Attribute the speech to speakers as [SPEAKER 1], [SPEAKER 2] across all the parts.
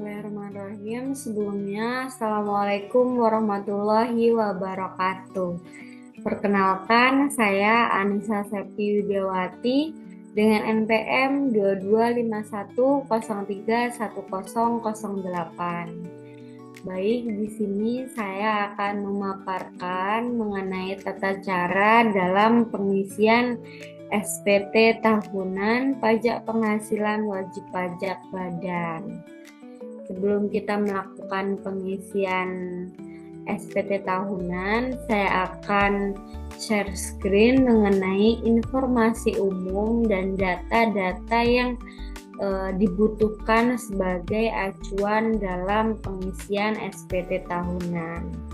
[SPEAKER 1] Bismillahirrahmanirrahim. Sebelumnya, Assalamualaikum warahmatullahi wabarakatuh. Perkenalkan, saya Anissa Septi Widiawati dengan NPM 2251031008. Baik, di sini saya akan memaparkan mengenai tata cara dalam pengisian SPT tahunan pajak penghasilan wajib pajak badan. Sebelum kita melakukan pengisian SPT tahunan, saya akan share screen mengenai informasi umum dan data-data yang dibutuhkan sebagai acuan dalam pengisian SPT tahunan.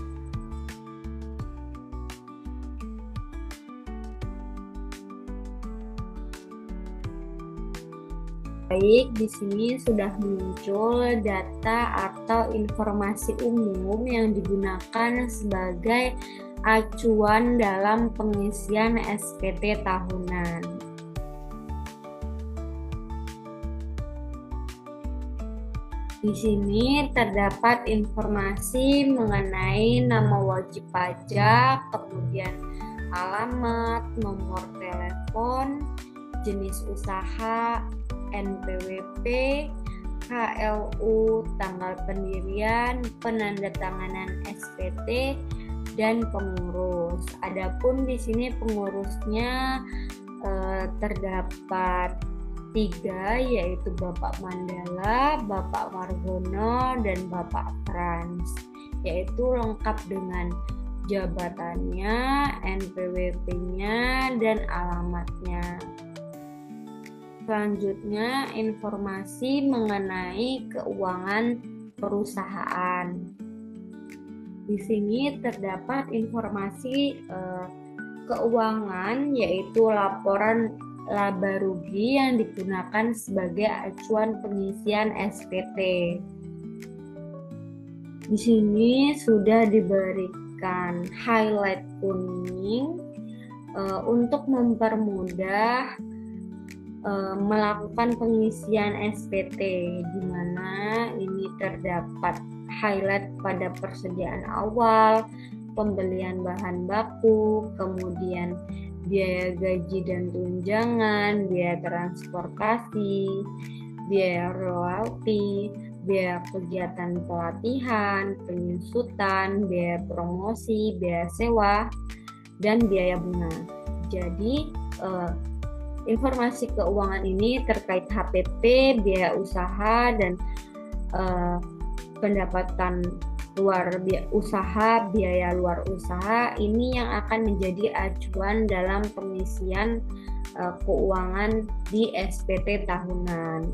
[SPEAKER 1] Baik, di sini sudah muncul data atau informasi umum yang digunakan sebagai acuan dalam pengisian SPT tahunan. Di sini terdapat informasi mengenai nama wajib pajak, kemudian alamat, nomor telepon, jenis usaha, NPWP, KLU, tanggal pendirian, penandatanganan SPT, dan pengurus. Adapun di sini pengurusnya terdapat 3, yaitu Bapak Mandala, Bapak Margono, dan Bapak Frans, yaitu lengkap dengan jabatannya, NPWP-nya, dan alamatnya. Selanjutnya, informasi mengenai keuangan perusahaan. Di sini terdapat informasi keuangan, yaitu laporan laba rugi yang digunakan sebagai acuan pengisian SPT. Di sini sudah diberikan highlight kuning untuk mempermudah melakukan pengisian SPT, di mana ini terdapat highlight pada persediaan awal, pembelian bahan baku, kemudian biaya gaji dan tunjangan, biaya transportasi, biaya royalti, biaya kegiatan pelatihan, penyusutan, biaya promosi, biaya sewa, dan biaya bunga. Jadi informasi keuangan ini terkait HPP, biaya usaha, dan pendapatan luar usaha, biaya luar usaha, ini yang akan menjadi acuan dalam pengisian keuangan di SPT tahunan.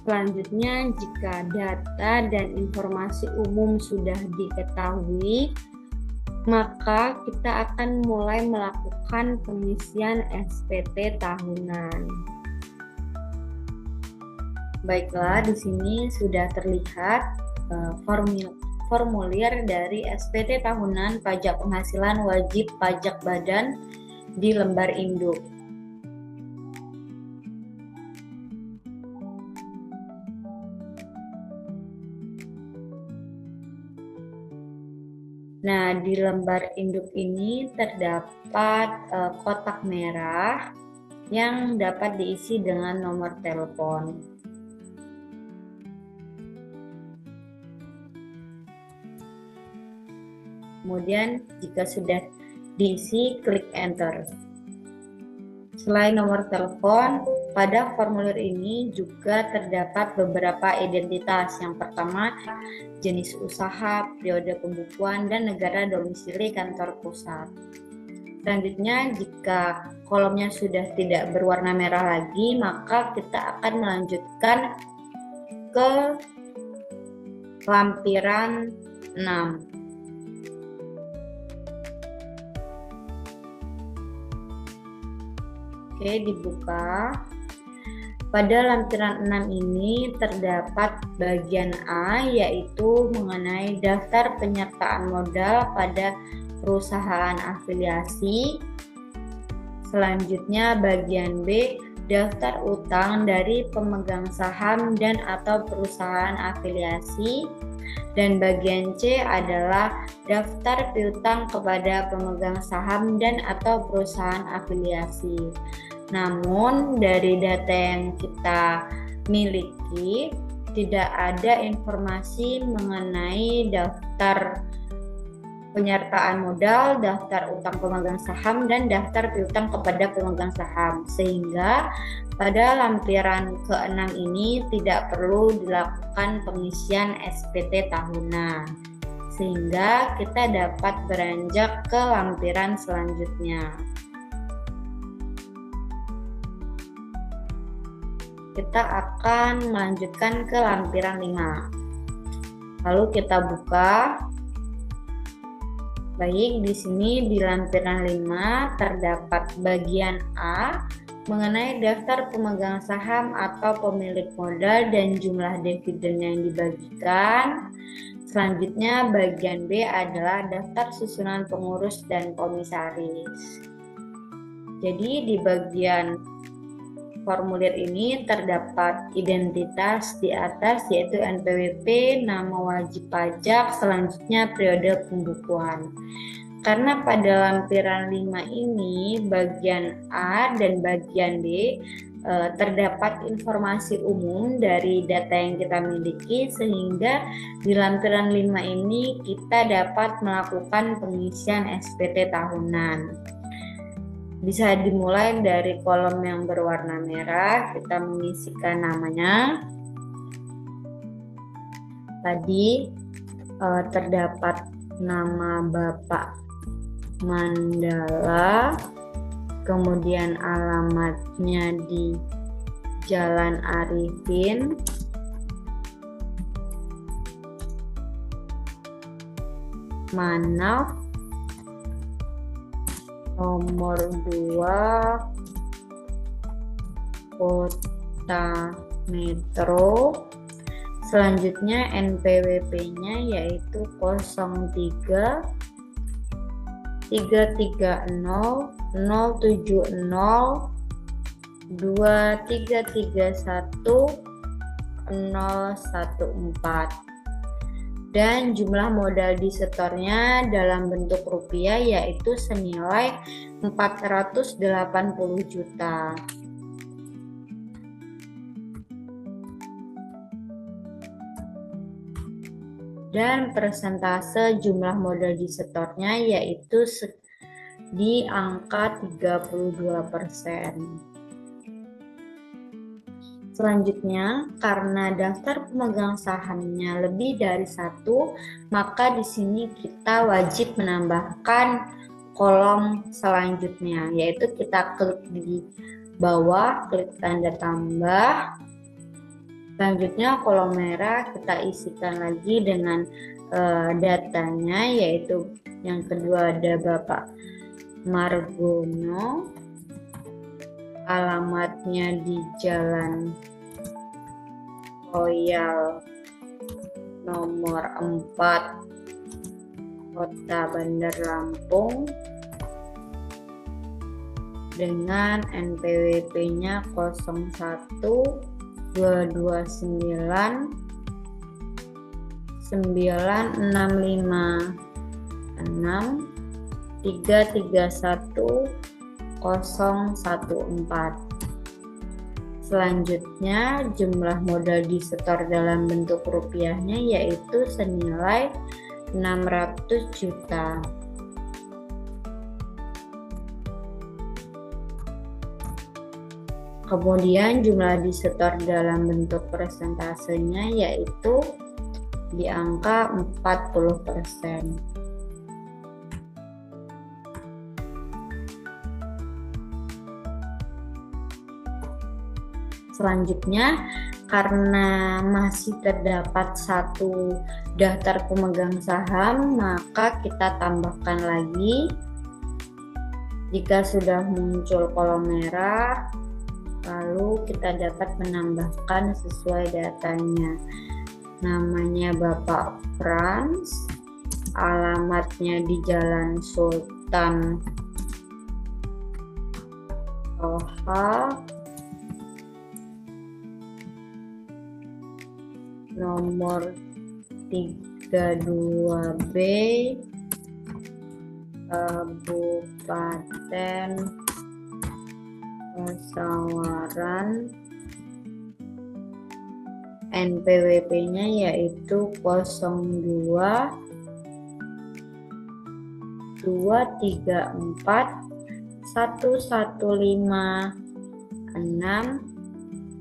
[SPEAKER 1] Selanjutnya, jika data dan informasi umum sudah diketahui, maka kita akan mulai melakukan pengisian SPT tahunan. Baiklah, di sini sudah terlihat formulir dari SPT tahunan pajak penghasilan wajib pajak badan di lembar induk. Nah, di lembar induk ini terdapat kotak merah yang dapat diisi dengan nomor telepon. Kemudian jika sudah diisi, klik enter. Selain nomor telepon, pada formulir ini juga terdapat beberapa identitas. Yang pertama, jenis usaha, periode pembukuan, dan negara domisili kantor pusat. Selanjutnya, jika kolomnya sudah tidak berwarna merah lagi, maka kita akan melanjutkan ke lampiran 6. Oke, dibuka. Pada lampiran 6 ini terdapat bagian A, yaitu mengenai daftar penyertaan modal pada perusahaan afiliasi. Selanjutnya bagian B, daftar utang dari pemegang saham dan atau perusahaan afiliasi. Dan bagian C adalah daftar piutang kepada pemegang saham dan atau perusahaan afiliasi. Namun dari data yang kita miliki tidak ada informasi mengenai daftar penyertaan modal, daftar utang pemegang saham, dan daftar piutang kepada pemegang saham. Sehingga pada lampiran ke-6 ini tidak perlu dilakukan pengisian SPT tahunan. Sehingga kita dapat beranjak ke lampiran selanjutnya. Kita akan melanjutkan ke lampiran 5. Lalu kita buka. Baik, di sini di lampiran 5 terdapat bagian A mengenai daftar pemegang saham atau pemilik modal dan jumlah dividen yang dibagikan. Selanjutnya bagian B adalah daftar susunan pengurus dan komisaris. Jadi di bagian formulir ini terdapat identitas di atas yaitu NPWP, nama wajib pajak, selanjutnya periode pembukuan. Karena pada lampiran 5 ini bagian A dan bagian B terdapat informasi umum dari data yang kita miliki, sehingga di lampiran 5 ini kita dapat melakukan pengisian SPT tahunan. Bisa dimulai dari kolom yang berwarna merah, kita mengisikan namanya. Tadi terdapat nama Bapak Mandala, kemudian alamatnya di Jalan Arifin, Manaf, nomor 2 Kota Metro. Selanjutnya NPWP-nya yaitu 03 330 070 2331 014. Dan jumlah modal di setornya dalam bentuk rupiah yaitu senilai 480 juta. Dan persentase jumlah modal di setornya yaitu di angka 32%. Selanjutnya, karena daftar pemegang sahamnya lebih dari 1, maka di sini kita wajib menambahkan kolom selanjutnya, yaitu kita klik di bawah, klik tanda tambah. Selanjutnya kolom merah kita isikan lagi dengan datanya, yaitu yang kedua ada Bapak Margono, alamatnya di Jalan Royal nomor 4 Kota Bandar Lampung dengan NPWP-nya 01 229 965 6 331 014. Selanjutnya jumlah modal disetor dalam bentuk rupiahnya yaitu senilai 600 juta. Kemudian jumlah disetor dalam bentuk persentasenya yaitu di angka 40%. Selanjutnya, karena masih terdapat satu daftar pemegang saham, maka kita tambahkan lagi. Jika sudah muncul kolom merah, lalu kita dapat menambahkan sesuai datanya. Namanya Bapak Frans, alamatnya di Jalan Sultan Toha nomor 32B Kabupaten Pasawaran, NPWP-nya yaitu 02 234 115 6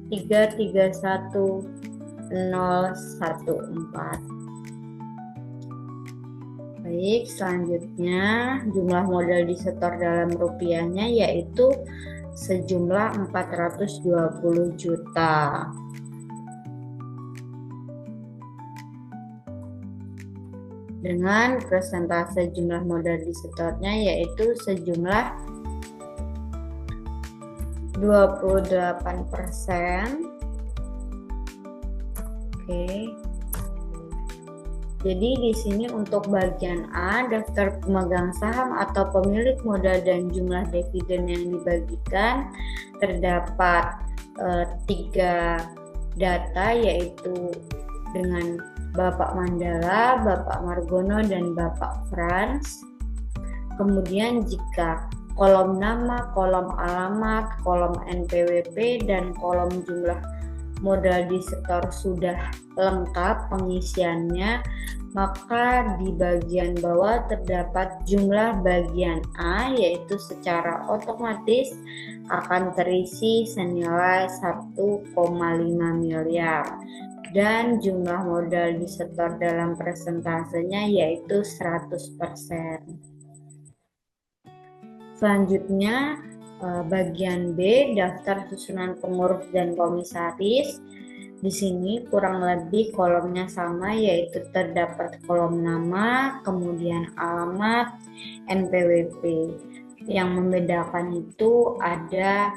[SPEAKER 1] 331 014. Baik, selanjutnya jumlah modal disetor dalam rupiahnya yaitu sejumlah 420 juta. Dengan persentase jumlah modal disetornya yaitu sejumlah 28%. Oke. Jadi di sini untuk bagian A, daftar pemegang saham atau pemilik modal dan jumlah dividen yang dibagikan, terdapat 3 data yaitu dengan Bapak Mandala, Bapak Margono, dan Bapak Frans. Kemudian jika kolom nama, kolom alamat, kolom NPWP, dan kolom jumlah modal disetor sudah lengkap pengisiannya, maka di bagian bawah terdapat jumlah bagian A, yaitu secara otomatis akan terisi senilai 1,5 miliar dan jumlah modal disetor dalam persentasenya yaitu 100%. Selanjutnya bagian B, daftar susunan pengurus dan komisaris. Di sini kurang lebih kolomnya sama, yaitu terdapat kolom nama, kemudian alamat, NPWP. Yang membedakan itu ada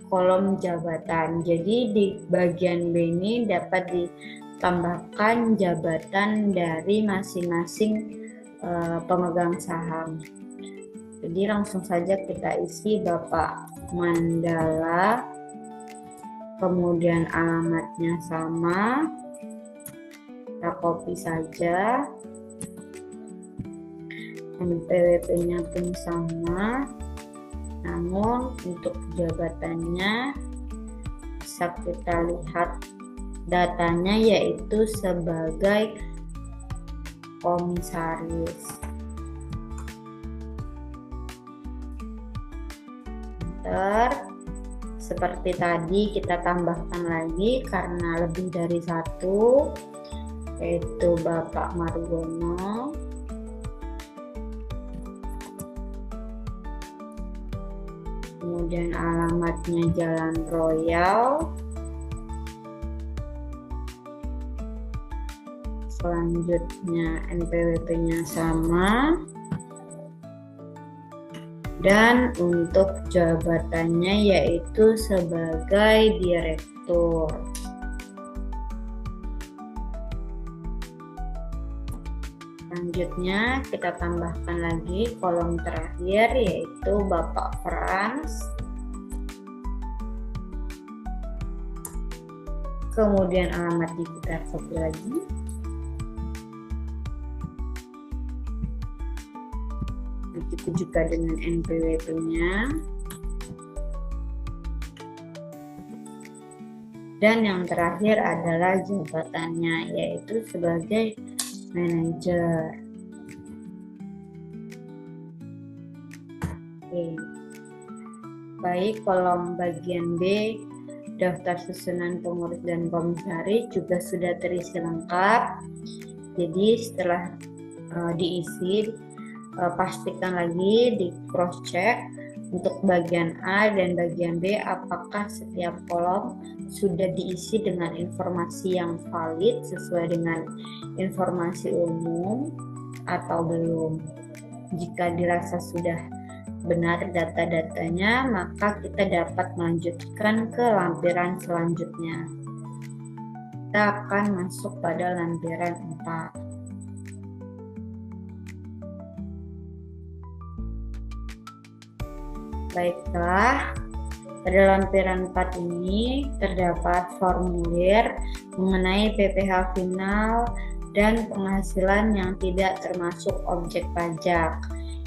[SPEAKER 1] kolom jabatan. Jadi di bagian B ini dapat ditambahkan jabatan dari masing-masing pemegang saham. Jadi langsung saja kita isi Bapak Mandala, kemudian alamatnya sama, kita copy saja, NPWP-nya pun sama, namun untuk jabatannya bisa kita lihat datanya yaitu sebagai komisaris. Seperti tadi kita tambahkan lagi karena lebih dari satu, yaitu Bapak Margono, kemudian alamatnya Jalan Royal, selanjutnya NPWP-nya sama, dan untuk jabatannya yaitu sebagai direktur. Selanjutnya kita tambahkan lagi kolom terakhir yaitu Bapak Frans, kemudian alamat kita copy lagi, begitu juga dengan NPWP-nya, dan yang terakhir adalah jabatannya yaitu sebagai manajer. Oke. Baik, kolom bagian B, daftar susunan pengurus dan komisaris juga sudah terisi lengkap. Jadi setelah diisi, pastikan lagi di cross check untuk bagian A dan bagian B apakah setiap kolom sudah diisi dengan informasi yang valid sesuai dengan informasi umum atau belum. Jika dirasa sudah benar data-datanya, maka kita dapat melanjutkan ke lampiran selanjutnya. Kita akan masuk pada lampiran 4. Baiklah, Pada lampiran 4 ini terdapat formulir mengenai PPh final dan penghasilan yang tidak termasuk objek pajak,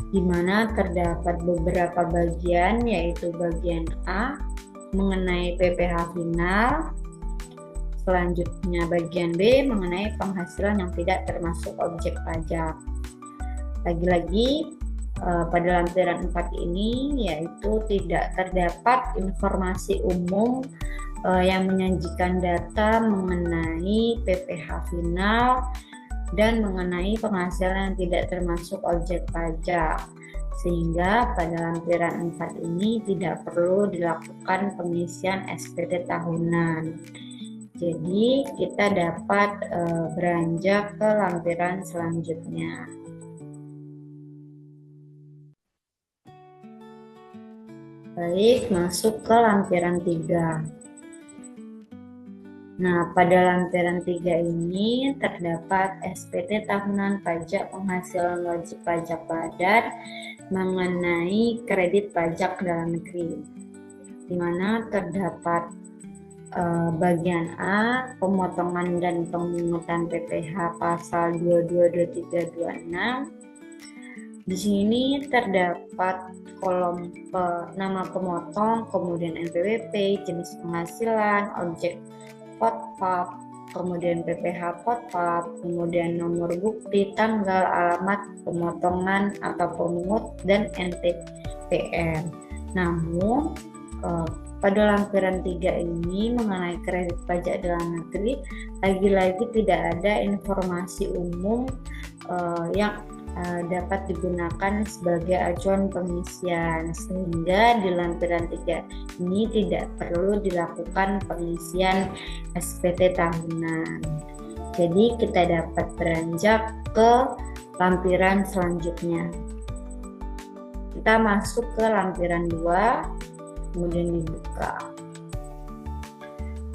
[SPEAKER 1] di mana terdapat beberapa bagian, yaitu bagian A mengenai PPh final, selanjutnya bagian B mengenai penghasilan yang tidak termasuk objek pajak. Lagi-lagi pada lampiran 4 ini yaitu tidak terdapat informasi umum yang menyajikan data mengenai PPh final dan mengenai penghasilan yang tidak termasuk objek pajak, sehingga pada lampiran 4 ini tidak perlu dilakukan pengisian SPT tahunan. Jadi kita dapat beranjak ke lampiran selanjutnya. Baik, masuk ke lampiran 3. Nah, pada lampiran 3 ini terdapat SPT tahunan pajak penghasilan wajib pajak badan mengenai kredit pajak dalam negeri, di mana terdapat bagian A, pemotongan dan pemungutan PPh pasal 222326. Di sini terdapat kolom nama pemotong, kemudian NPWP, jenis penghasilan, objek potpap, kemudian PPh potpap, kemudian nomor bukti, tanggal, alamat pemotongan atau pemungut, dan NTPR. Namun pada lampiran 3 ini mengenai kredit pajak dalam negeri, lagi-lagi tidak ada informasi umum yang dapat digunakan sebagai acuan pengisian, sehingga di lampiran 3 ini tidak perlu dilakukan pengisian SPT tahunan. Jadi kita dapat beranjak ke lampiran selanjutnya. Kita masuk ke lampiran 2, kemudian dibuka.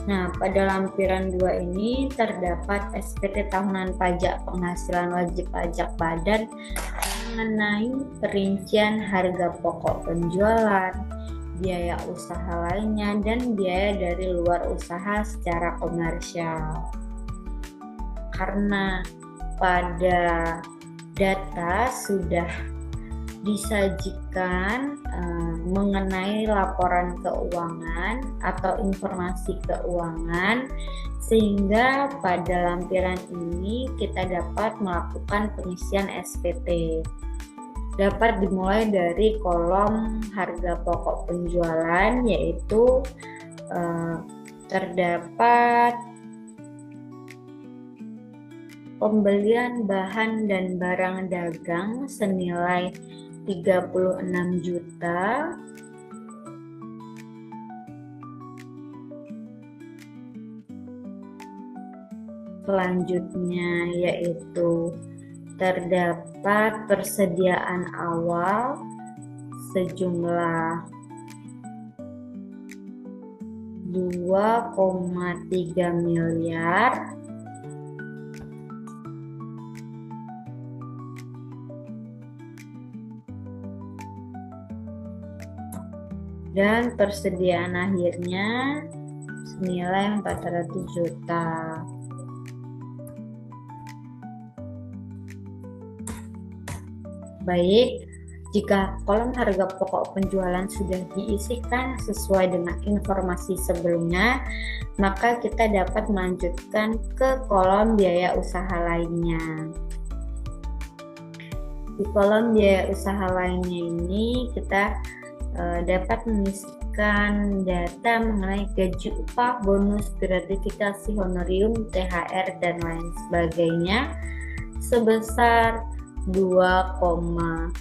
[SPEAKER 1] Nah, pada lampiran 2 ini terdapat SPT tahunan pajak penghasilan wajib pajak badan mengenai perincian harga pokok penjualan, biaya usaha lainnya, dan biaya dari luar usaha secara komersial. Karena pada data sudah disajikan mengenai laporan keuangan atau informasi keuangan, sehingga pada lampiran ini kita dapat melakukan pengisian SPT. Dapat dimulai dari kolom harga pokok penjualan, yaitu terdapat pembelian bahan dan barang dagang senilai 36 juta, selanjutnya yaitu terdapat persediaan awal sejumlah 2,3 miliar, dan persediaan akhirnya senilai 400 juta. Baik, jika kolom harga pokok penjualan sudah diisikan sesuai dengan informasi sebelumnya, maka kita dapat melanjutkan ke kolom biaya usaha lainnya. Di kolom biaya usaha lainnya ini kita dapat mengisikan data mengenai gaji, upah, bonus, gratifikasi, honorium, THR, dan lain sebagainya sebesar 2,89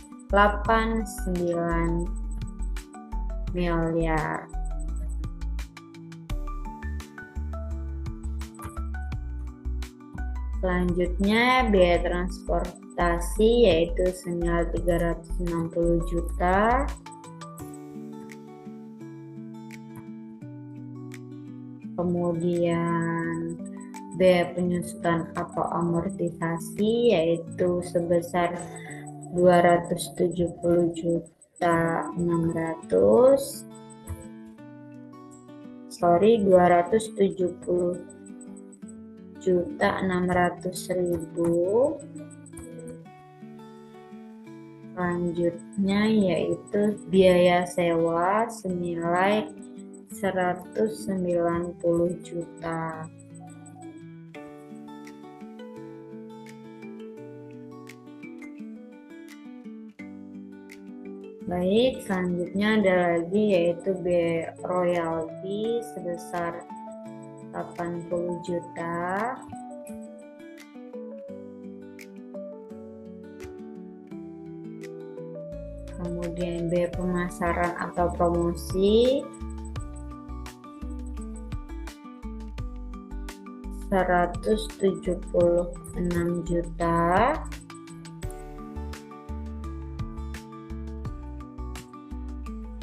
[SPEAKER 1] miliar. Selanjutnya biaya transportasi yaitu senilai 360 juta. Kemudian biaya penyusutan atau amortisasi yaitu sebesar 270 juta 600. 270.600.000. Selanjutnya yaitu biaya sewa senilai 190 juta. Baik, selanjutnya ada lagi yaitu biaya royalti sebesar 80 juta. Kemudian biaya pemasaran atau promosi 176 juta.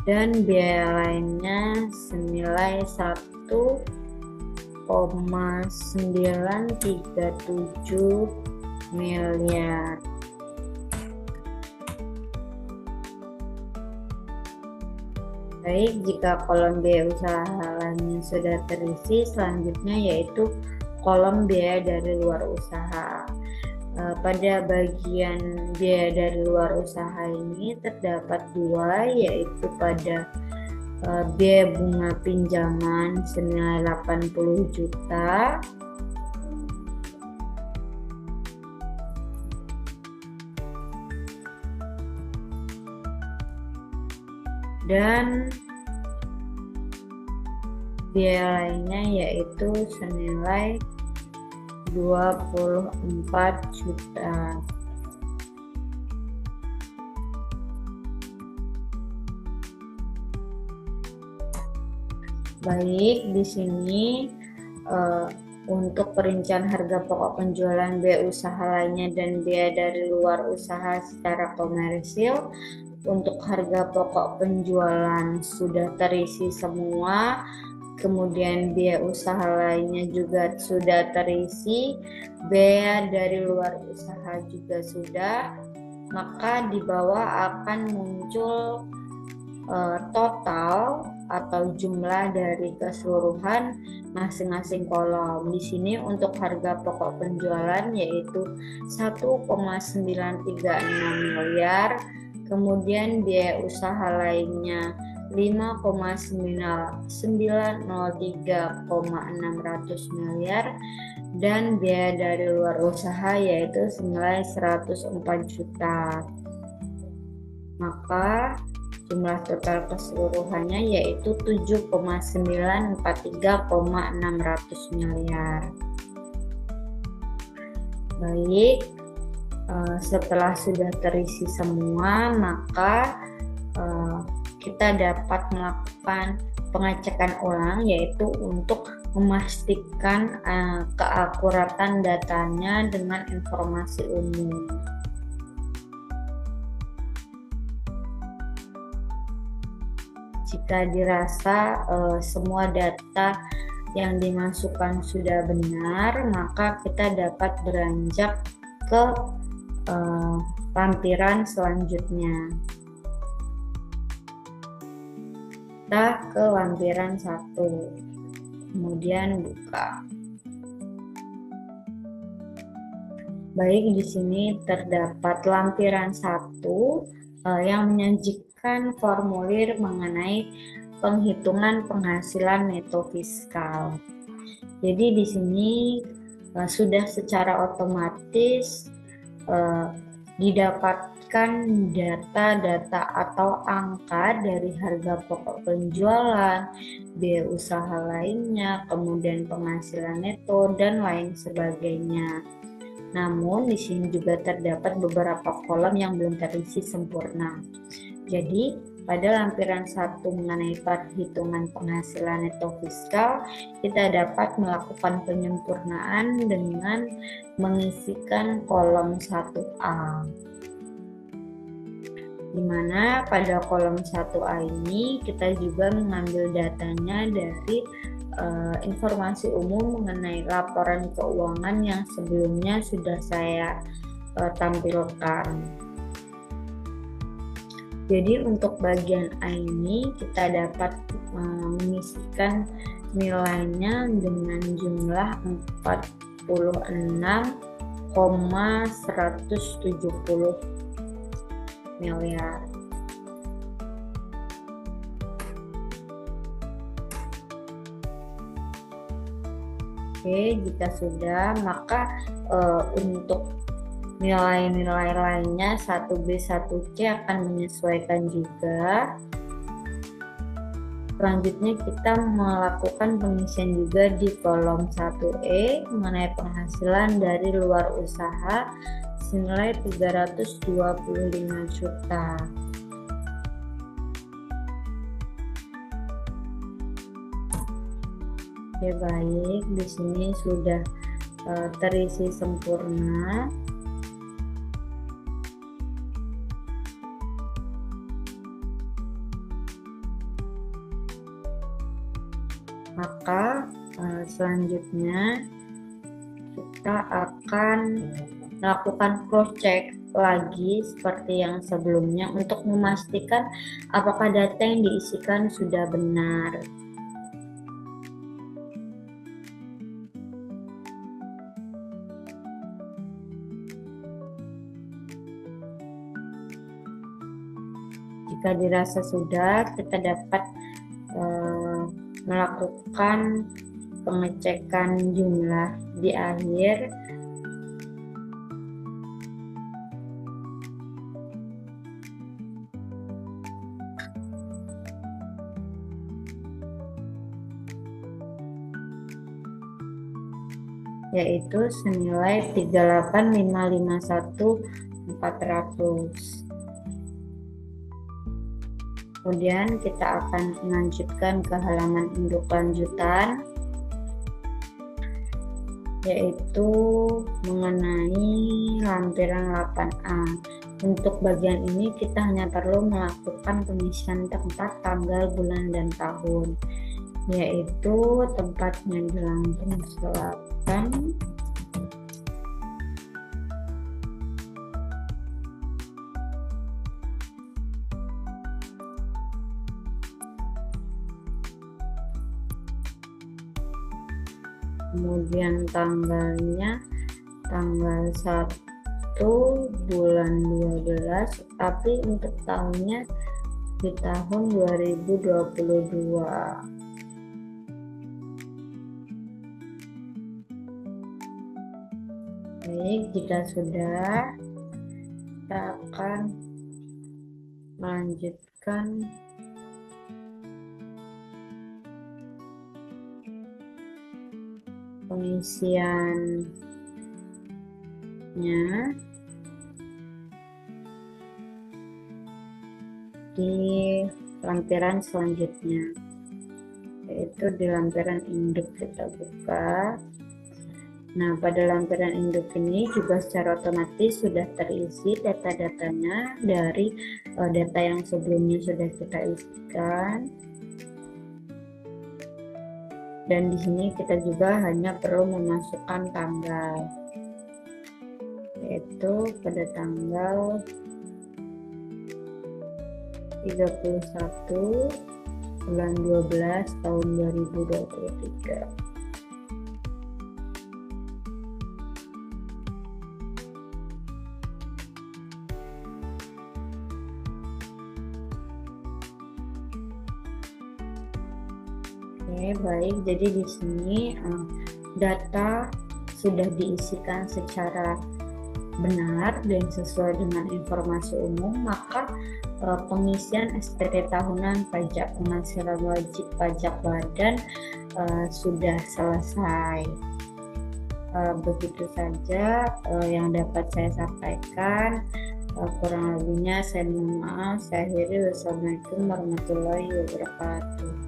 [SPEAKER 1] Dan biaya lainnya senilai 1,937 miliar. Baik, jika kolom biaya usaha lainnya sudah terisi, selanjutnya yaitu kolom biaya dari luar usaha. Pada bagian biaya dari luar usaha ini terdapat dua, yaitu pada biaya bunga pinjaman senilai 80 juta. Dan biaya lainnya yaitu senilai 24 juta. Baik, di sini untuk perincian harga pokok penjualan, biaya usaha lainnya, dan biaya dari luar usaha secara komersil. Untuk harga pokok penjualan sudah terisi semua, kemudian biaya usaha lainnya juga sudah terisi, biaya dari luar usaha juga sudah, maka di bawah akan muncul total atau jumlah dari keseluruhan masing-masing kolom. Di sini untuk harga pokok penjualan yaitu 1,936 miliar, kemudian biaya usaha lainnya 5,903,600 miliar, dan biaya dari luar usaha yaitu senilai 104 juta. Maka jumlah total keseluruhannya yaitu 7,943,600 miliar. Baik, setelah sudah terisi semua, maka kita dapat melakukan pengecekan ulang, yaitu untuk memastikan keakuratan datanya dengan informasi umum. Jika dirasa semua data yang dimasukkan sudah benar, maka kita dapat beranjak ke lampiran selanjutnya. Kita ke lampiran 1, kemudian buka. Baik, di sini terdapat lampiran 1 yang menyajikan formulir mengenai penghitungan penghasilan neto fiskal. Jadi di sini sudah secara otomatis didapatkan data-data atau angka dari harga pokok penjualan, biaya usaha lainnya, kemudian penghasilan neto, dan lain sebagainya. Namun di sini juga terdapat beberapa kolom yang belum terisi sempurna. Jadi pada lampiran 1 mengenai perhitungan penghasilan neto fiskal, kita dapat melakukan penyempurnaan dengan mengisikan kolom 1A. Di mana pada kolom 1A ini kita juga mengambil datanya dari informasi umum mengenai laporan keuangan yang sebelumnya sudah saya tampilkan. Jadi untuk bagian A ini kita dapat mengisikan nilainya dengan jumlah 46,170 miliar. Oke, jika sudah, maka untuk nilai-nilai lainnya 1B, 1C akan menyesuaikan juga. Selanjutnya kita melakukan pengisian juga di kolom 1E mengenai penghasilan dari luar usaha senilai 325 juta. Oke, baik, di sini sudah terisi sempurna. Maka selanjutnya kita akan melakukan cross check lagi seperti yang sebelumnya untuk memastikan apakah data yang diisikan sudah benar. Jika dirasa sudah, kita dapat melakukan pengecekan jumlah di akhir. Yaitu senilai 38.551.400. Kemudian kita akan melanjutkan ke halaman induk lanjutan, yaitu mengenai lampiran 8A. Untuk bagian ini kita hanya perlu melakukan pengisian tempat, tanggal, bulan, dan tahun, yaitu tempatnya di Lampung Selatan. Kemudian tanggalnya tanggal 1 bulan 12, tapi untuk tahunnya di tahun 2022. Baik, jika sudah, kita akan melanjutkan pengisiannya di lampiran selanjutnya, yaitu di lampiran induk. Kita buka. Nah, pada lampiran induk ini juga secara otomatis sudah terisi data-datanya dari data yang sebelumnya sudah kita isikan. Dan di sini kita juga hanya perlu memasukkan tanggal, yaitu pada tanggal 31 bulan 12 tahun 2023. Oke, baik. Jadi di sini data sudah diisikan secara benar dan sesuai dengan informasi umum, maka pengisian SPT tahunan pajak penghasilan wajib pajak badan sudah selesai. Begitu saja yang dapat saya sampaikan. Kurang lebihnya saya mohon maaf. Saya akhiri. Wassalamualaikum warahmatullahi wabarakatuh.